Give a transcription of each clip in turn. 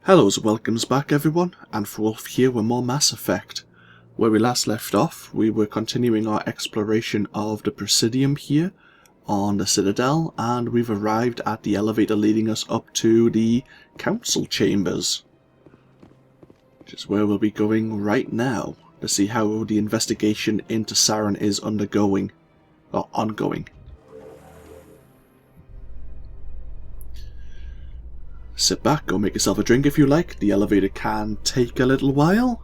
Hello and welcomes back everyone, AnthWolf here with more Mass Effect. Where we last left off, we were continuing our exploration of the Presidium here on the Citadel, and we've arrived at the elevator leading us up to the Council Chambers. Which is where we'll be going right now, to see how the investigation into Saren is ongoing. Sit back, go make yourself a drink if you like. The elevator can take a little while.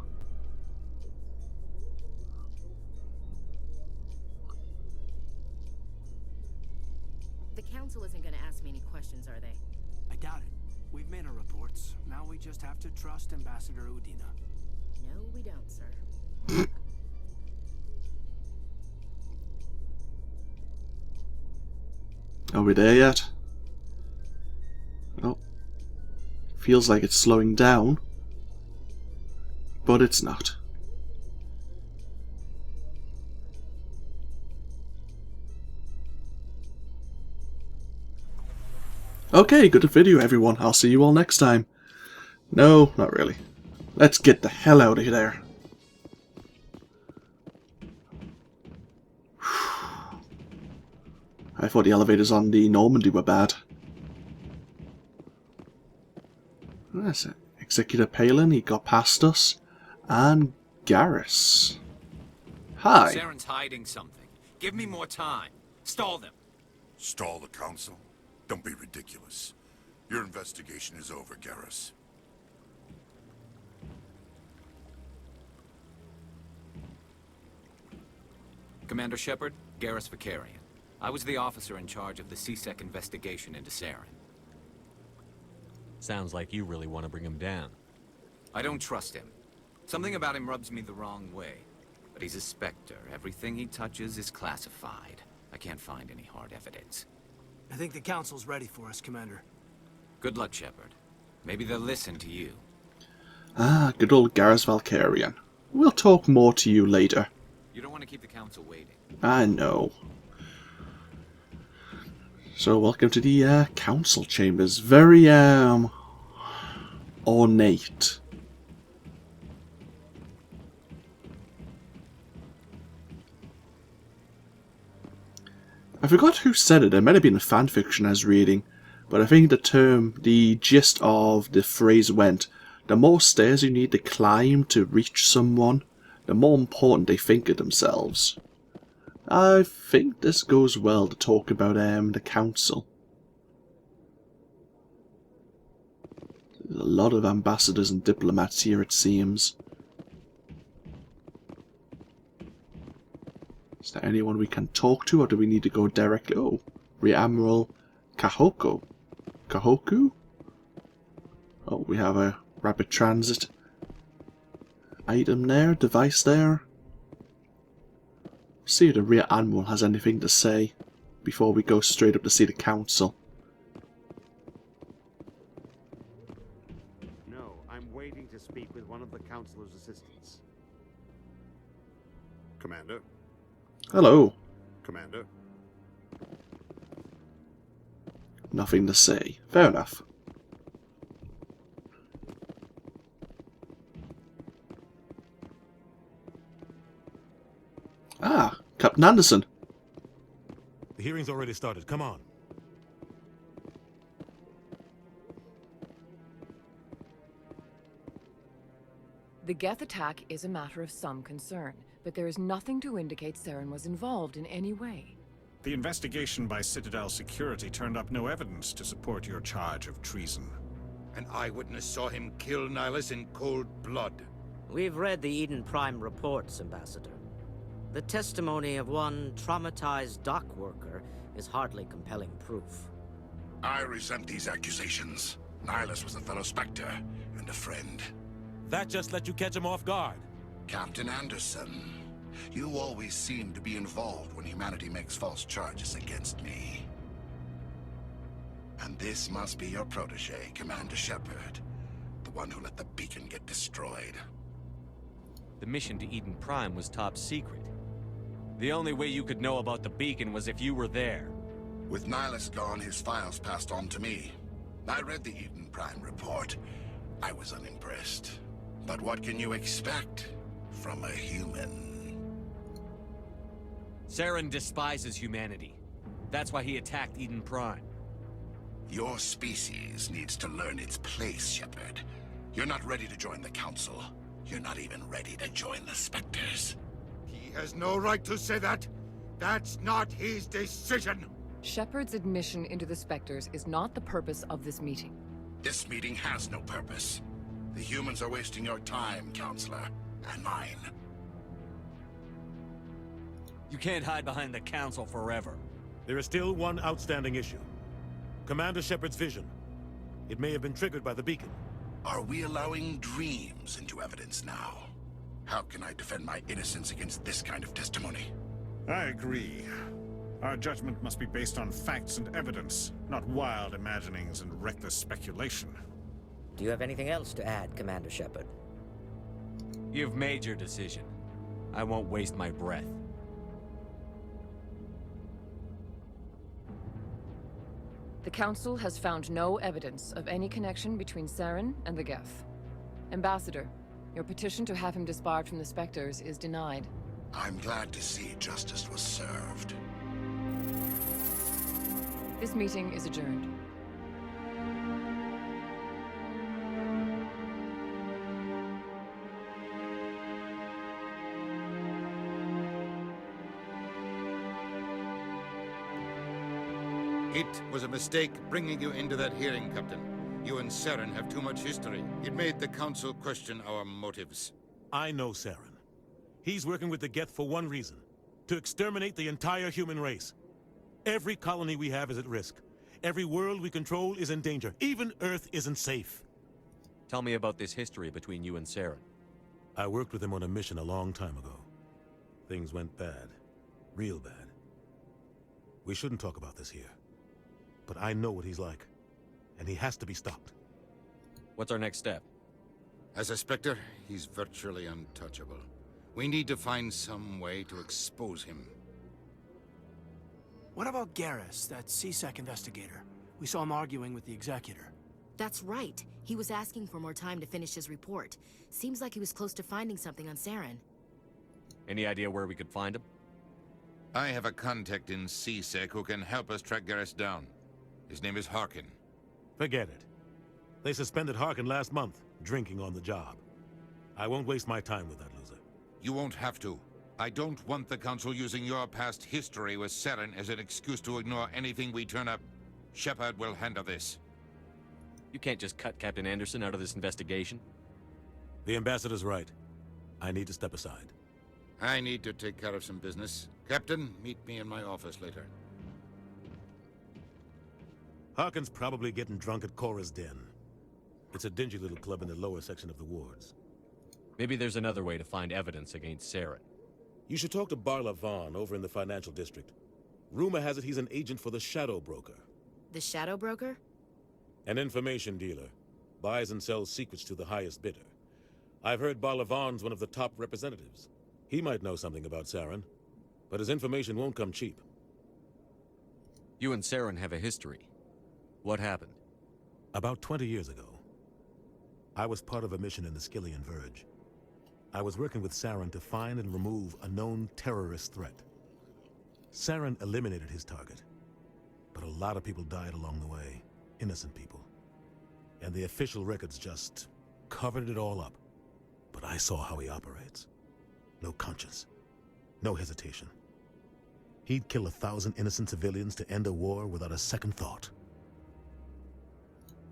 The council isn't going to ask me any questions, are they? I doubt it. We've made our reports. Now we just have to trust Ambassador Udina. No, we don't, sir. Are we there yet? Oh. Feels like it's slowing down, but it's not. Okay, good video everyone. I'll see you all next time. No, not really. Let's get the hell out of there. I thought the elevators on the Normandy were bad. That's it. Executor Palin, he got past us. And Garrus. Hi. Saren's hiding something. Give me more time. Stall them. Stall the council? Don't be ridiculous. Your investigation is over, Garrus. Commander Shepard, Garrus Vicarian. I was the officer in charge of the C-Sec investigation into Saren. Sounds like you really want to bring him down. I don't trust him. Something about him rubs me the wrong way. But he's a Spectre. Everything he touches is classified. I can't find any hard evidence. I think the council's ready for us, Commander. Good luck, Shepard. Maybe they'll listen to you. Ah, good old Garrus Vicarian. We'll talk more to you later. You don't want to keep the council waiting. I know. So welcome to the council chambers. Very ornate. I forgot who said it. It might have been a fanfiction I was reading, but I think the gist of the phrase went, the more stairs you need to climb to reach someone, the more important they think of themselves. I think this goes well to talk about the council. There's a lot of ambassadors and diplomats here, it seems. Is there anyone we can talk to, or do we need to go directly? Oh, Rear Admiral Kahoku. Kahoku? Oh, we have a rapid transit item there, device there. See if the Rear Admiral has anything to say before we go straight up to see the council. No, I'm waiting to speak with one of the councilor's assistants. Commander? Hello. Commander? Nothing to say. Fair enough. Ah, Captain Anderson. The hearing's already started. Come on. The Geth attack is a matter of some concern, but there is nothing to indicate Saren was involved in any way. The investigation by Citadel security turned up no evidence to support your charge of treason. An eyewitness saw him kill Nihlus in cold blood. We've read the Eden Prime reports, Ambassador. The testimony of one traumatized dock worker is hardly compelling proof. I resent these accusations. Nihlus was a fellow Spectre and a friend. That just let you catch him off guard. Captain Anderson, you always seem to be involved when humanity makes false charges against me. And this must be your protege, Commander Shepard. The one who let the beacon get destroyed. The mission to Eden Prime was top secret. The only way you could know about the beacon was if you were there. With Nihlus gone, his files passed on to me. I read the Eden Prime report. I was unimpressed. But what can you expect from a human? Saren despises humanity. That's why he attacked Eden Prime. Your species needs to learn its place, Shepard. You're not ready to join the Council. You're not even ready to join the Spectres. He has no right to say that. That's not his decision. Shepard's admission into the Spectres is not the purpose of this meeting. This meeting has no purpose. The humans are wasting your time, Counselor, and mine. You can't hide behind the Council forever. There is still one outstanding issue. Commander Shepard's vision. It may have been triggered by the beacon. Are we allowing dreams into evidence now? How can I defend my innocence against this kind of testimony? I agree. Our judgment must be based on facts and evidence, not wild imaginings and reckless speculation. Do you have anything else to add, Commander Shepard? You've made your decision. I won't waste my breath. The Council has found no evidence of any connection between Saren and the Geth. Ambassador, your petition to have him disbarred from the Spectres is denied. I'm glad to see justice was served. This meeting is adjourned. It was a mistake bringing you into that hearing, Captain. You and Saren have too much history. It made the Council question our motives. I know Saren. He's working with the Geth for one reason. To exterminate the entire human race. Every colony we have is at risk. Every world we control is in danger. Even Earth isn't safe. Tell me about this history between you and Saren. I worked with him on a mission a long time ago. Things went bad. Real bad. We shouldn't talk about this here. But I know what he's like. And he has to be stopped. What's our next step? As a Spectre, he's virtually untouchable. We need to find some way to expose him. What about Garrus, that CSEC investigator? We saw him arguing with the Executor. That's right. He was asking for more time to finish his report. Seems like he was close to finding something on Saren. Any idea where we could find him? I have a contact in CSEC who can help us track Garrus down. His name is Harkin. Forget it. They suspended Harkin last month, drinking on the job. I won't waste my time with that loser. You won't have to. I don't want the Council using your past history with Saren as an excuse to ignore anything we turn up. Shepard will handle this. You can't just cut Captain Anderson out of this investigation. The Ambassador's right. I need to step aside. I need to take care of some business. Captain, meet me in my office later. Harkin's probably getting drunk at Cora's Den. It's a dingy little club in the lower section of the wards. Maybe there's another way to find evidence against Saren. You should talk to Barla Vaughn over in the financial district. Rumor has it he's an agent for the Shadow Broker. The Shadow Broker? An information dealer. Buys and sells secrets to the highest bidder. I've heard Barla Vaughn's one of the top representatives. He might know something about Saren, but his information won't come cheap. You and Saren have a history. What happened? About 20 years ago, I was part of a mission in the Skillian Verge. I was working with Saren to find and remove a known terrorist threat. Saren eliminated his target, but a lot of people died along the way, innocent people. And the official records just covered it all up. But I saw how he operates. No conscience, no hesitation. He'd kill 1,000 innocent civilians to end a war without a second thought.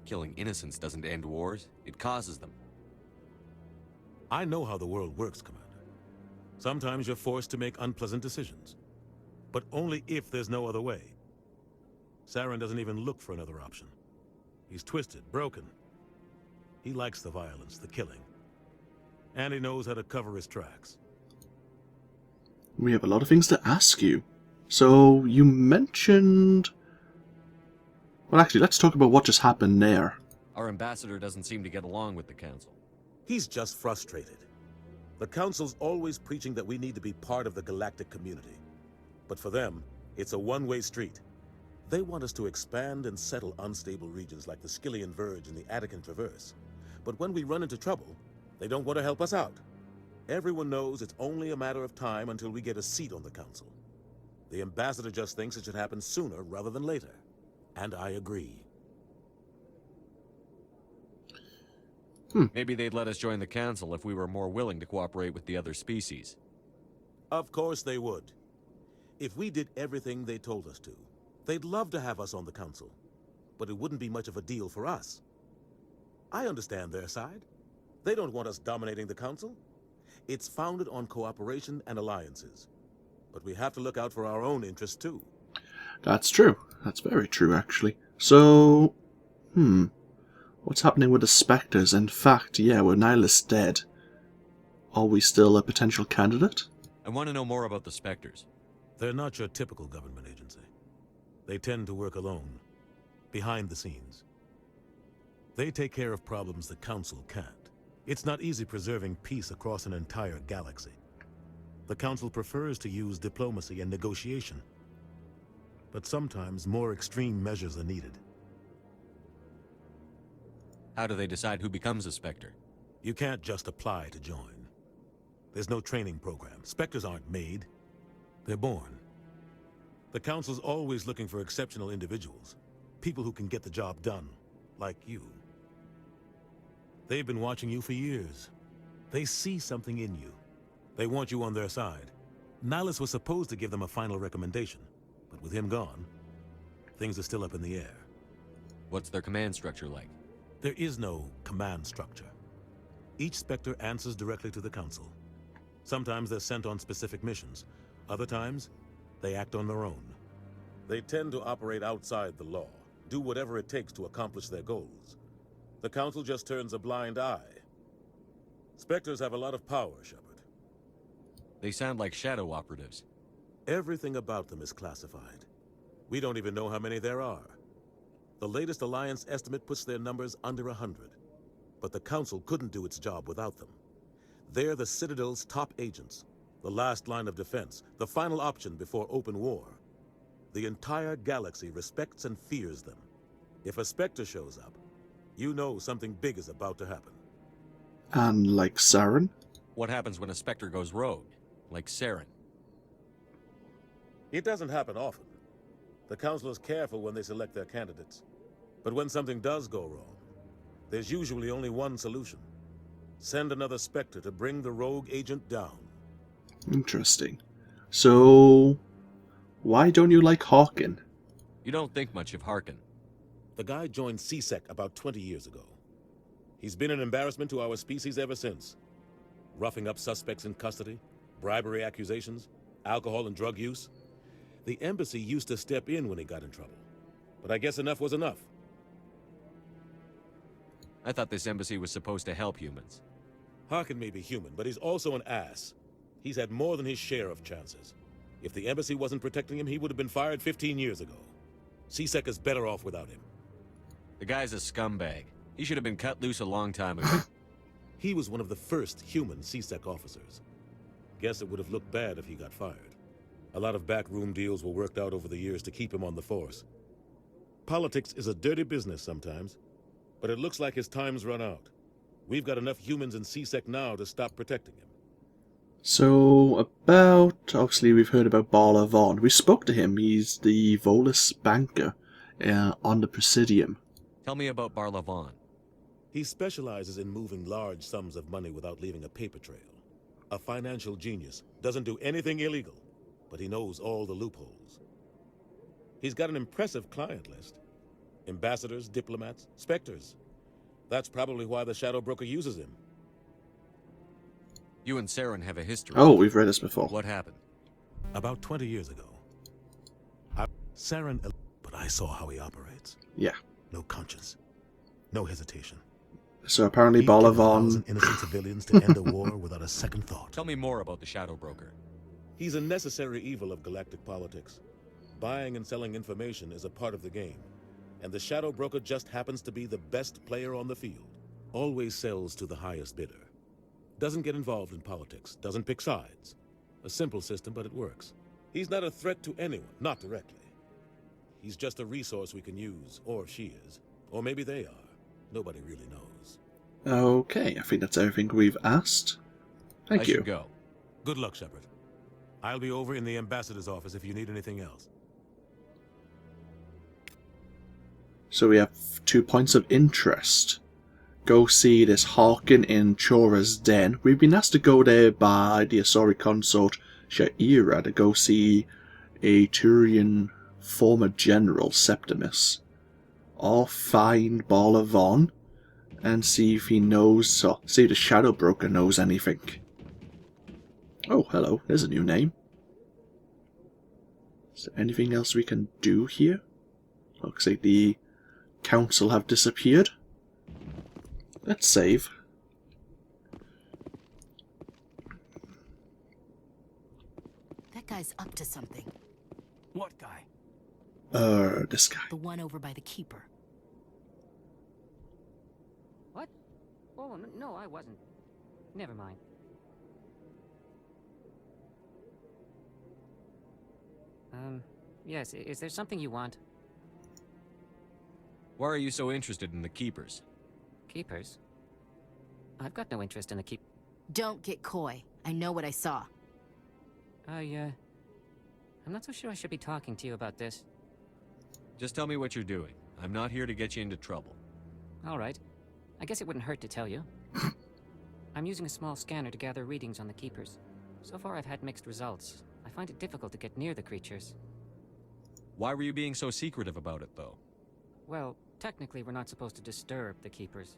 Killing innocents doesn't end wars, it causes them. I know how the world works, Commander. Sometimes you're forced to make unpleasant decisions. But only if there's no other way. Saren doesn't even look for another option. He's twisted, broken. He likes the violence, the killing. And he knows how to cover his tracks. We have a lot of things to ask you. So, you mentioned... Well, actually, let's talk about what just happened there. Our ambassador doesn't seem to get along with the Council. He's just frustrated. The Council's always preaching that we need to be part of the galactic community. But for them, it's a one-way street. They want us to expand and settle unstable regions like the Skillian Verge and the Attican Traverse. But when we run into trouble, they don't want to help us out. Everyone knows it's only a matter of time until we get a seat on the council. The ambassador just thinks it should happen sooner rather than later. And I agree. Maybe they'd let us join the council if we were more willing to cooperate with the other species. Of course they would. If we did everything they told us to, they'd love to have us on the council. But it wouldn't be much of a deal for us. I understand their side. They don't want us dominating the council. It's founded on cooperation and alliances. But we have to look out for our own interests too. That's true. That's very true, actually. So, what's happening with the Spectres? In fact, yeah, with Nihlus dead, are we still a potential candidate? I want to know more about the Spectres. They're not your typical government agency. They tend to work alone, behind the scenes. They take care of problems the Council can't. It's not easy preserving peace across an entire galaxy. The Council prefers to use diplomacy and negotiation. But sometimes more extreme measures are needed. How do they decide who becomes a Spectre? You can't just apply to join. There's no training program. Spectres aren't made. They're born. The Council's always looking for exceptional individuals. People who can get the job done, like you. They've been watching you for years. They see something in you. They want you on their side. Nihlus was supposed to give them a final recommendation, but with him gone, things are still up in the air. What's their command structure like? There is no command structure. Each Spectre answers directly to the Council. Sometimes they're sent on specific missions. Other times, they act on their own. They tend to operate outside the law, do whatever it takes to accomplish their goals. The Council just turns a blind eye. Spectres have a lot of power, Shepard. They sound like shadow operatives. Everything about them is classified. We don't even know how many there are. The latest Alliance estimate puts their numbers under 100. But the Council couldn't do its job without them. They're the Citadel's top agents, the last line of defense, the final option before open war. The entire galaxy respects and fears them. If a Spectre shows up, you know something big is about to happen. And like Saren? What happens when a Spectre goes rogue? Like Saren? It doesn't happen often. The Council is careful when they select their candidates. But when something does go wrong, there's usually only one solution. Send another Spectre to bring the rogue agent down. Interesting. So, why don't you like Harkin? You don't think much of Harkin. The guy joined CSEC about 20 years ago. He's been an embarrassment to our species ever since. Roughing up suspects in custody, bribery accusations, alcohol and drug use. The embassy used to step in when he got in trouble. But I guess enough was enough. I thought this embassy was supposed to help humans. Harkin may be human, but he's also an ass. He's had more than his share of chances. If the embassy wasn't protecting him, he would have been fired 15 years ago. CSEC is better off without him. The guy's a scumbag. He should have been cut loose a long time ago. He was one of the first human CSEC officers. Guess it would have looked bad if he got fired. A lot of backroom deals were worked out over the years to keep him on the force. Politics is a dirty business sometimes, but it looks like his time's run out. We've got enough humans in CSEC now to stop protecting him. So, obviously we've heard about Barla Vaughn. We spoke to him. He's the Volus banker on the Presidium. Tell me about Barla Vaughn. He specializes in moving large sums of money without leaving a paper trail. A financial genius. Doesn't do anything illegal, but he knows all the loopholes. He's got an impressive client list. Ambassadors, diplomats, Spectres. That's probably why the Shadow Broker uses him. You and Saren have a history. Oh, we've read this before. What happened? About 20 years ago. Saren, but I saw how he operates. Yeah. No conscience. No hesitation. So apparently Barla Vaughn... innocent civilians to end a war without a second thought. Tell me more about the Shadow Broker. He's a necessary evil of galactic politics. Buying and selling information is a part of the game. And the Shadow Broker just happens to be the best player on the field. Always sells to the highest bidder. Doesn't get involved in politics. Doesn't pick sides. A simple system, but it works. He's not a threat to anyone, not directly. He's just a resource we can use, or she is. Or maybe they are. Nobody really knows. Okay, I think that's everything we've asked. Thank I you. should go. Good luck, Shepard. I'll be over in the ambassador's office if you need anything else. So we have 2 points of interest. Go see this Harkin in Chora's Den. We've been asked to go there by the Asari consort Sha'ira to go see a Turian former general, Septimus. Or find Bala Von and see if he knows, so see if the Shadow Broker knows anything. Oh, hello, there's a new name. Is there anything else we can do here? Looks like the council have disappeared. Let's save. That guy's up to something. What guy? This guy. The one over by the Keeper. What? Oh, no, I wasn't. Never mind. Yes, is there something you want? Why are you so interested in the Keepers? Keepers? I've got no interest in the keep... Don't get coy. I know what I saw. I'm not so sure I should be talking to you about this. Just tell me what you're doing. I'm not here to get you into trouble. All right. I guess it wouldn't hurt to tell you. I'm using a small scanner to gather readings on the Keepers. So far I've had mixed results. I find it difficult to get near the creatures. Why were you being so secretive about it, though? Well, technically we're not supposed to disturb the Keepers.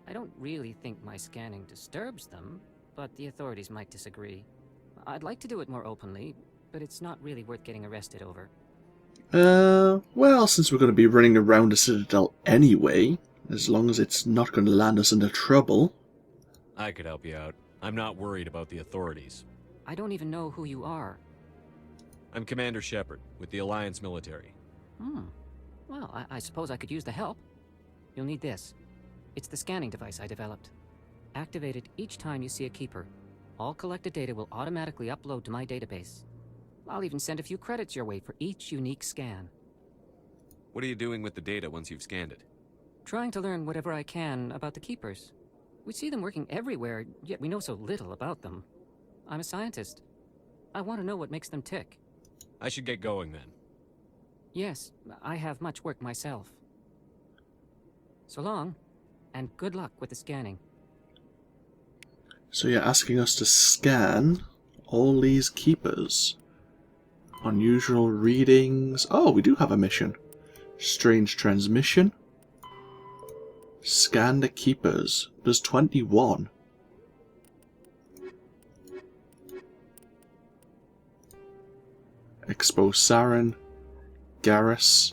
I don't really think my scanning disturbs them, but the authorities might disagree. I'd like to do it more openly, but it's not really worth getting arrested over. Well, since we're going to be running around the Citadel anyway, as long as it's not going to land us into trouble. I could help you out. I'm not worried about the authorities. I don't even know who you are. I'm Commander Shepard, with the Alliance military. Well, I suppose I could use the help. You'll need this. It's the scanning device I developed. Activate it each time you see a Keeper. All collected data will automatically upload to my database. I'll even send a few credits your way for each unique scan. What are you doing with the data once you've scanned it? Trying to learn whatever I can about the Keepers. We see them working everywhere, yet we know so little about them. I'm a scientist. I want to know what makes them tick. I should get going then. Yes, I have much work myself. So long, and good luck with the scanning. So you're asking us to scan all these Keepers. Unusual readings. Oh, we do have a mission. Strange transmission. Scan the Keepers. There's 21. Expose Saren, Garrus,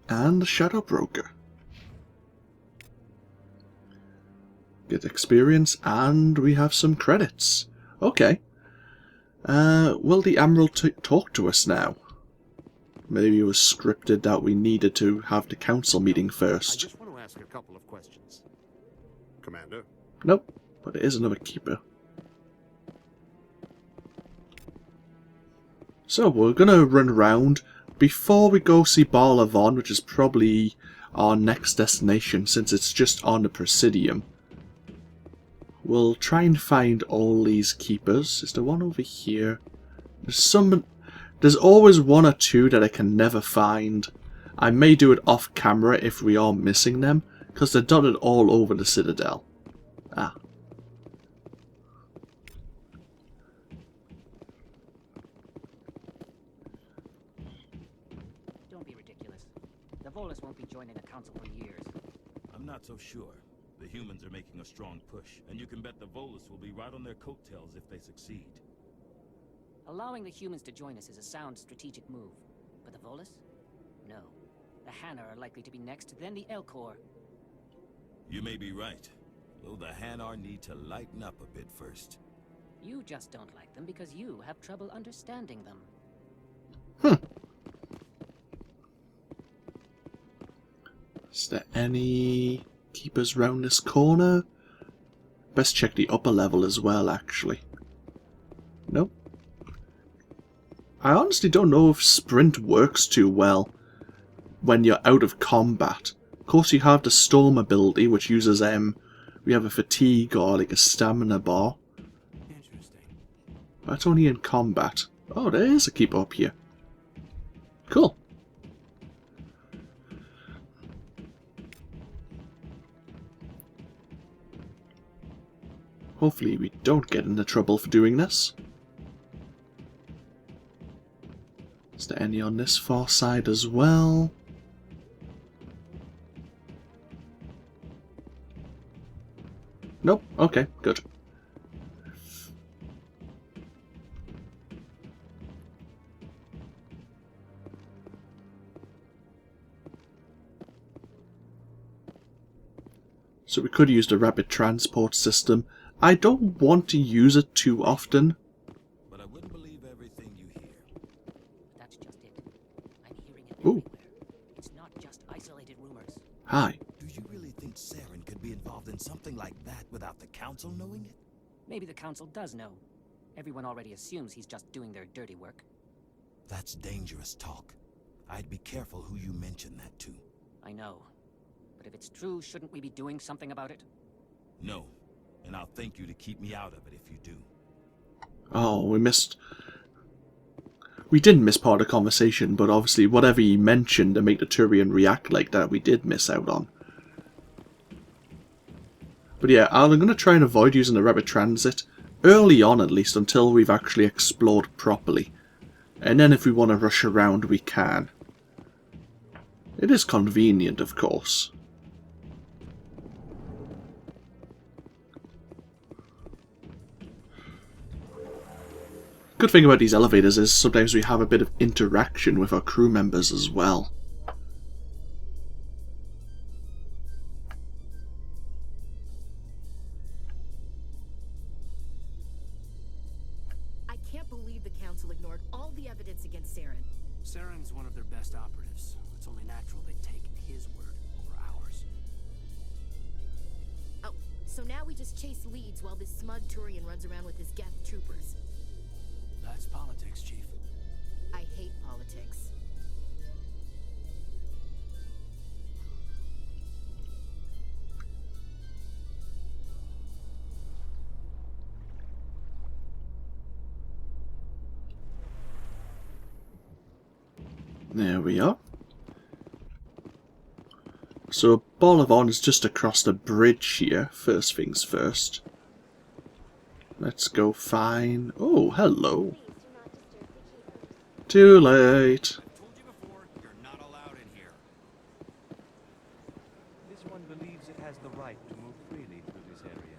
and the Shadow Broker. Get experience, and we have some credits. Okay. Will the Emerald talk to us now? Maybe it was scripted that we needed to have the council meeting first. I just want to ask a couple of questions. Commander? Nope, but it is another Keeper. So we're gonna run around before we go see Bala Von, which is probably our next destination since it's just on the Presidium. We'll try and find all these Keepers. Is there one over here? There's always one or two that I can never find. I may do it off camera if we are missing them, because they're dotted all over the Citadel. Ah. Don't be ridiculous. The Volus won't be joining the Council for years. I'm not so sure. The humans are making a strong push, and you can bet the Volus will be right on their coattails if they succeed. Allowing the humans to join us is a sound strategic move. But the Volus? No. The Hanar are likely to be next, then the Elcor. You may be right, though the Hanar need to lighten up a bit first. You just don't like them because you have trouble understanding them. Is there any Keepers round this corner? Best check the upper level as well, actually. Nope. I honestly don't know if sprint works too well when you're out of combat, Of course, you have the Storm ability, which uses we have a fatigue or like a stamina bar. Interesting. That's only in combat. Oh, there is a keeper up here. Cool. Hopefully we don't get into trouble for doing this. Is there any on this far side as well? Nope. Okay, good. So we could use the rapid transport system. I don't want to use it too often. But I wouldn't believe everything you hear. That's just it. I'm hearing it Ooh. everywhere. It's not just isolated rumors. Hi. Do you really think Saren could be involved in something like that without the Council knowing it? Maybe the Council does know. Everyone already assumes he's just doing their dirty work. That's dangerous talk. I'd be careful who you mention that to. I know. But if it's true, shouldn't we be doing something about it? No. And I'll thank you to keep me out of it if you do. Oh, we didn't miss part of the conversation, but obviously whatever he mentioned to make the Turian react like that, we did miss out on. But yeah, I'm going to try and avoid using the rapid transit, early on at least, until we've actually explored properly. And then if we want to rush around, we can. It is convenient, of course. Good thing about these elevators is sometimes we have a bit of interaction with our crew members as well. I can't believe the Council ignored all the evidence against Saren. Saren's one of their best operatives. It's only natural they'd take his word over ours. Oh, so now we just chase leads while this smug Turian runs around with his Geth troopers. That's politics, Chief. I hate politics. There we are. So Bolivon is just across the bridge here, first things first. Let's go find... Oh, hello. Too late. I told you before, you're not allowed in here. This one believes it has the right to move freely through this area.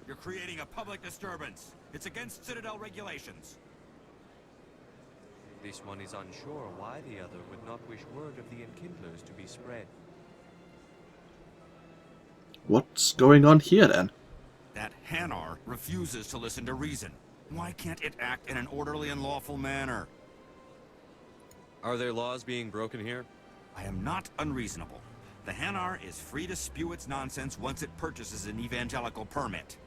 You're creating a public disturbance. It's against Citadel regulations. This one is unsure why the other would not wish word of the Enkindlers to be spread. What's going on here then? That Hanar refuses to listen to reason. Why can't it act in an orderly and lawful manner? Are there laws being broken here? I am not unreasonable. The Hanar is free to spew its nonsense once it purchases an evangelical permit.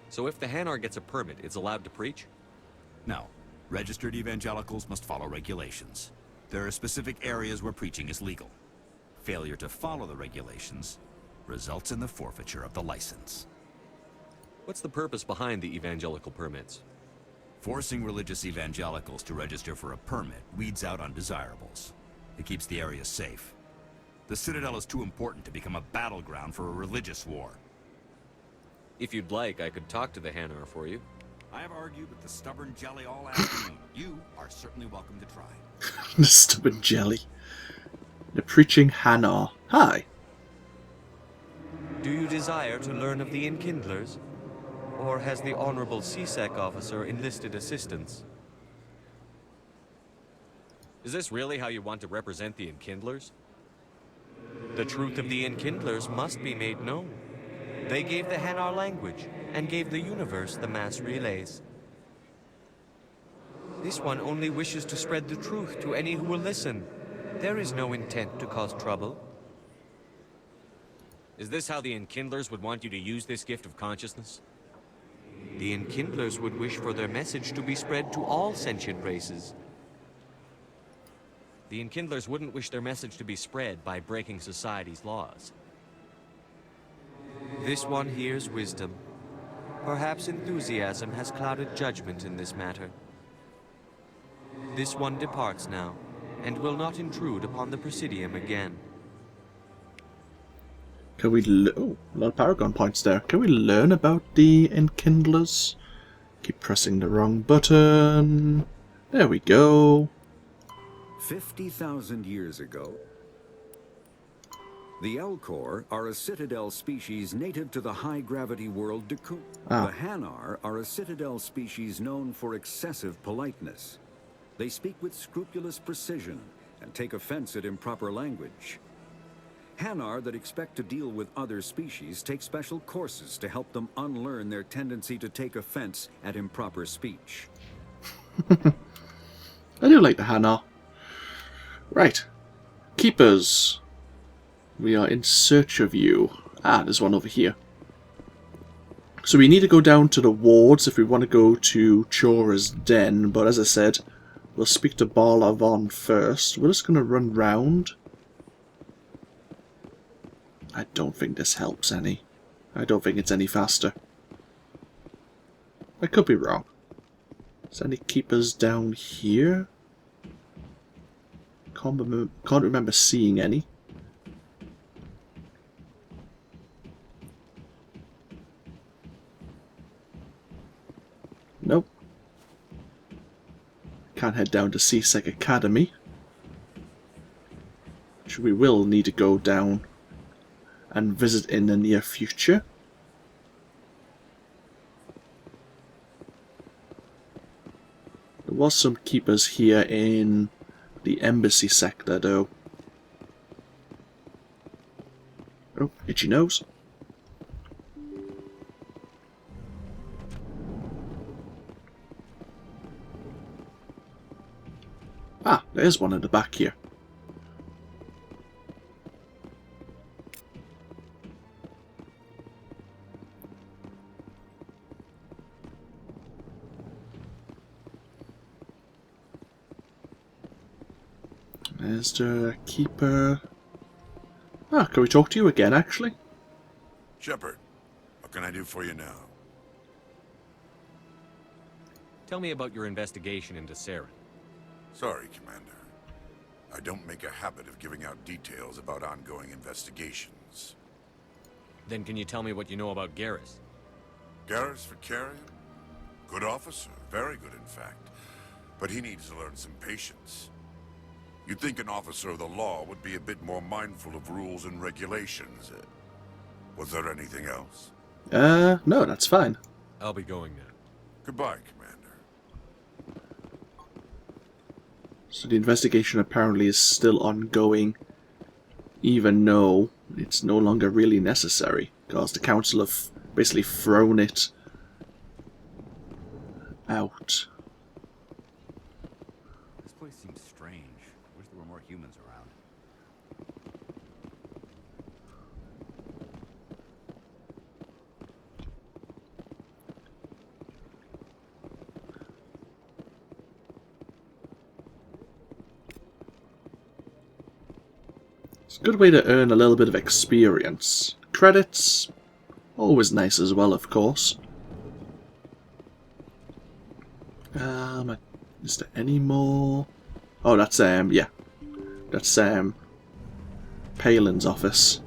So if the Hanar gets a permit, it's allowed to preach? No. Registered evangelicals must follow regulations. There are specific areas where preaching is legal. Failure to follow the regulations results in the forfeiture of the license. What's the purpose behind the evangelical permits? Forcing religious evangelicals to register for a permit weeds out undesirables. It keeps the area safe. The Citadel is too important to become a battleground for a religious war. If you'd like, I could talk to the Hanar for you. I have argued with the stubborn jelly all afternoon. You are certainly welcome to try. The stubborn jelly. The preaching Hanar. Hi. Do you desire to learn of the Enkindlers? Or has the Honorable CSEC officer enlisted assistance? Is this really how you want to represent the Enkindlers? The truth of the Enkindlers must be made known. They gave the Hanar language, and gave the universe the mass relays. This one only wishes to spread the truth to any who will listen. There is no intent to cause trouble. Is this how the Enkindlers would want you to use this gift of consciousness? The Enkindlers would wish for their message to be spread to all sentient races. The Enkindlers wouldn't wish their message to be spread by breaking society's laws. This one hears wisdom. Perhaps enthusiasm has clouded judgment in this matter. This one departs now, and will not intrude upon the Presidium again. Can we... Oh, a lot of Paragon points there. Can we learn about the Enkindlers? Keep pressing the wrong button. There we go. 50,000 years ago, the Elcor are a Citadel species native to the high-gravity world Dakun. The Hanar are a Citadel species known for excessive politeness. They speak with scrupulous precision and take offense at improper language. Hanar that expect to deal with other species take special courses to help them unlearn their tendency to take offense at improper speech. I do like the Hanar. Right. Keepers. We are in search of you. Ah, there's one over here. So we need to go down to the wards if we want to go to Chora's Den, but as I said, we'll speak to Barlavon first. We're just going to run round. I don't think this helps any. I don't think it's any faster. I could be wrong. Is there any keepers down here? Can't remember seeing any. Nope. Can't head down to CSEC Academy. Which we will need to go down and visit in the near future. There was some keepers here in the embassy sector though. Oh, itchy nose. Ah, there's one in the back here. There's the keeper. Ah, can we talk to you again, actually? Shepard, what can I do for you now? Tell me about your investigation into Saren. Sorry, Commander. I don't make a habit of giving out details about ongoing investigations. Then can you tell me what you know about Garrus? Garrus Vicarian? Good officer, very good in fact. But he needs to learn some patience. You'd think an officer of the law would be a bit more mindful of rules and regulations. Was there anything else? No, that's fine. I'll be going now. Goodbye, Commander. So the investigation apparently is still ongoing, even though it's no longer really necessary, because the council have basically thrown it out. This place seems strange. Wish there were more humans around. It's a good way to earn a little bit of experience. Credits, always nice as well, of course. Is there any more? Oh, that's yeah, that's Palin's office.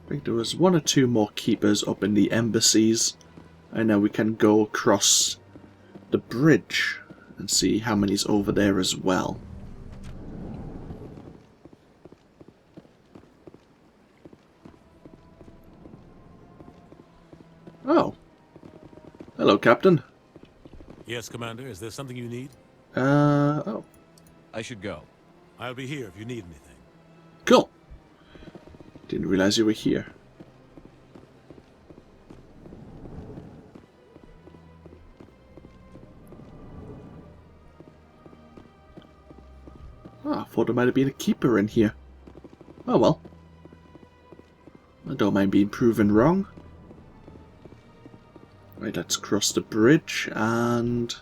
I think there was one or two more keepers up in the embassies, and now we can go across the bridge and see how many's over there as well. Oh. Hello, Captain. Yes, Commander. Is there something you need? Oh. I should go. I'll be here if you need anything. Cool. Didn't realize you were here. Oh, I thought there might have been a keeper in here. Oh well. I don't mind being proven wrong. Right, let's cross the bridge and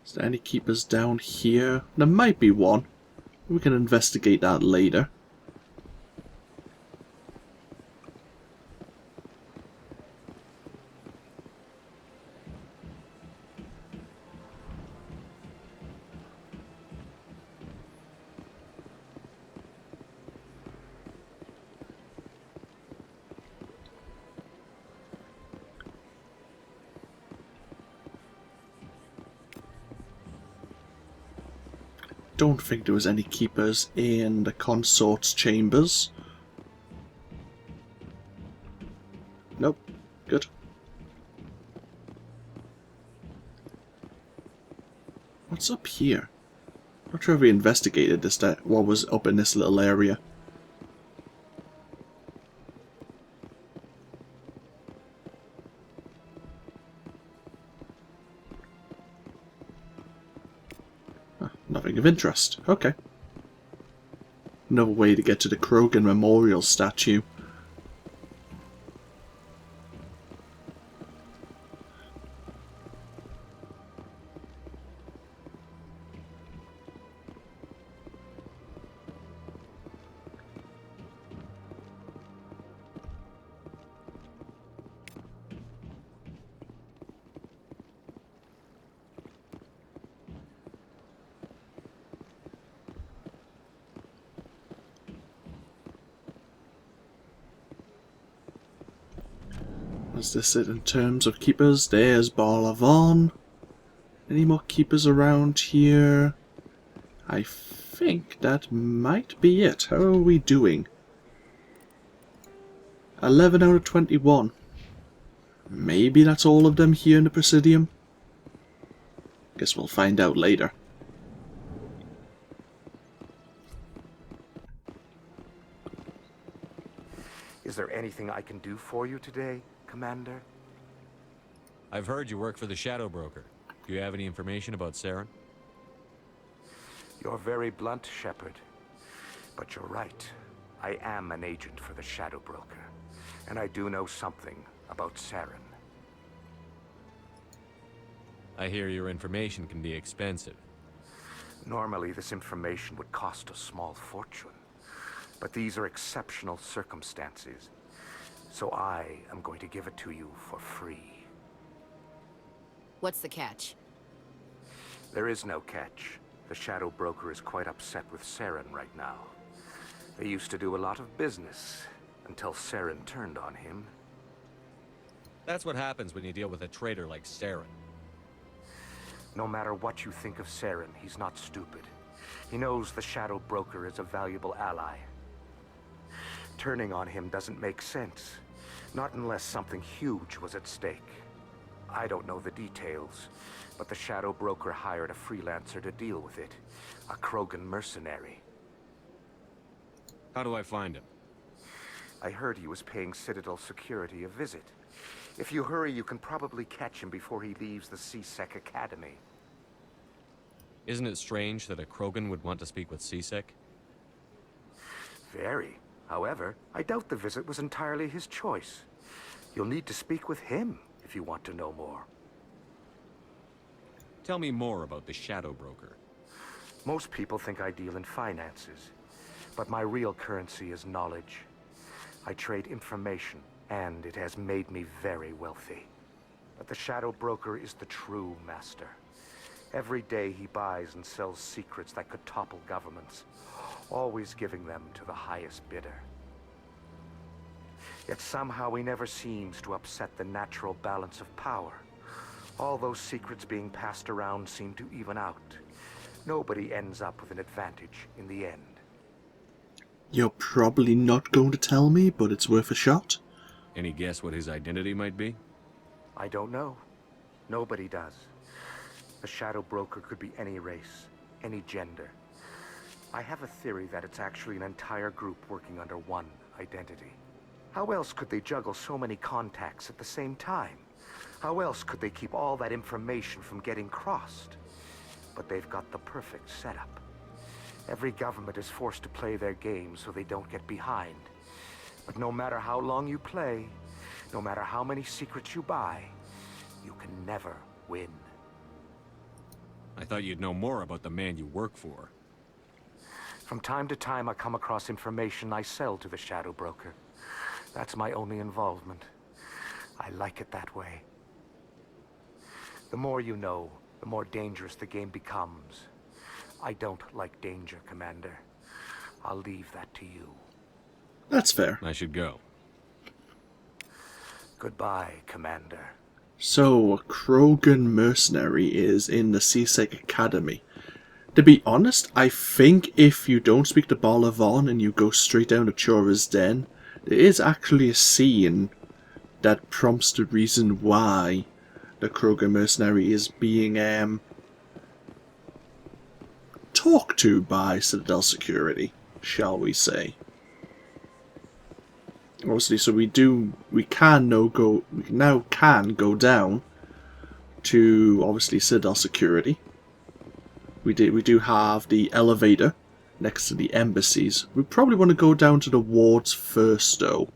Is there any keepers down here? There might be one. We can investigate that later. Don't think there was any keepers in the consort's chambers. Nope. Good. What's up here? Not sure if we investigated this, what was up in this little area. Nothing of interest. Okay. Another way to get to the Krogan Memorial statue. What's this in terms of keepers? There's Barlavon. Any more keepers around here? I think that might be it. How are we doing? 11 out of 21. Maybe that's all of them here in the Presidium? Guess we'll find out later. Is there anything I can do for you today, Commander? I've heard you work for the Shadow Broker. Do you have any information about Saren? You're very blunt, Shepard. But you're right. I am an agent for the Shadow Broker. And I do know something about Saren. I hear your information can be expensive. Normally, this information would cost a small fortune. But these are exceptional circumstances. So I am going to give it to you for free. What's the catch? There is no catch. The Shadow Broker is quite upset with Saren right now. They used to do a lot of business, until Saren turned on him. That's what happens when you deal with a traitor like Saren. No matter what you think of Saren, he's not stupid. He knows the Shadow Broker is a valuable ally. Turning on him doesn't make sense. Not unless something huge was at stake. I don't know the details, but the Shadow Broker hired a freelancer to deal with it. A Krogan mercenary. How do I find him? I heard he was paying Citadel security a visit. If you hurry, you can probably catch him before he leaves the C-Sec Academy. Isn't it strange that a Krogan would want to speak with C-Sec? Very. However, I doubt the visit was entirely his choice. You'll need to speak with him if you want to know more. Tell me more about the Shadow Broker. Most people think I deal in finances, but my real currency is knowledge. I trade information, and it has made me very wealthy. But the Shadow Broker is the true master. Every day he buys and sells secrets that could topple governments, always giving them to the highest bidder. Yet somehow he never seems to upset the natural balance of power. All those secrets being passed around seem to even out. Nobody ends up with an advantage in the end. You're probably not going to tell me, but it's worth a shot. Any guess what his identity might be? I don't know. Nobody does. The Shadow Broker could be any race, any gender. I have a theory that it's actually an entire group working under one identity. How else could they juggle so many contacts at the same time? How else could they keep all that information from getting crossed? But they've got the perfect setup. Every government is forced to play their game so they don't get behind. But no matter how long you play, no matter how many secrets you buy, you can never win. I thought you'd know more about the man you work for. From time to time, I come across information I sell to the Shadow Broker. That's my only involvement. I like it that way. The more you know, the more dangerous the game becomes. I don't like danger, Commander. I'll leave that to you. That's fair. I should go. Goodbye, Commander. So, a Krogan mercenary is in the CSEC Academy. To be honest, I think if you don't speak to Balavon and you go straight down to Chora's Den, there is actually a scene that prompts the reason why the Krogan mercenary is being talked to by Citadel security, shall we say. Obviously, so we now can go down to obviously Citadel security. We do have the elevator next to the embassies. We probably want to go down to the wards first though.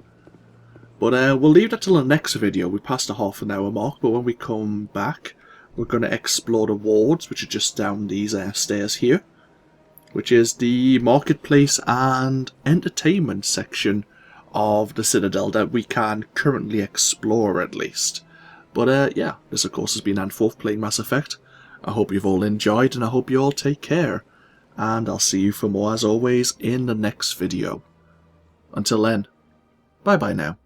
But we'll leave that till the next video. We passed the half-an-hour mark, but when we come back, we're going to explore the wards, which are just down these stairs here, which is the marketplace and entertainment section of the Citadel that we can currently explore at least. But yeah, this of course has been AnthWolf playing Mass Effect. I hope you've all enjoyed and I hope you all take care. And I'll see you for more as always in the next video. Until then, bye bye now.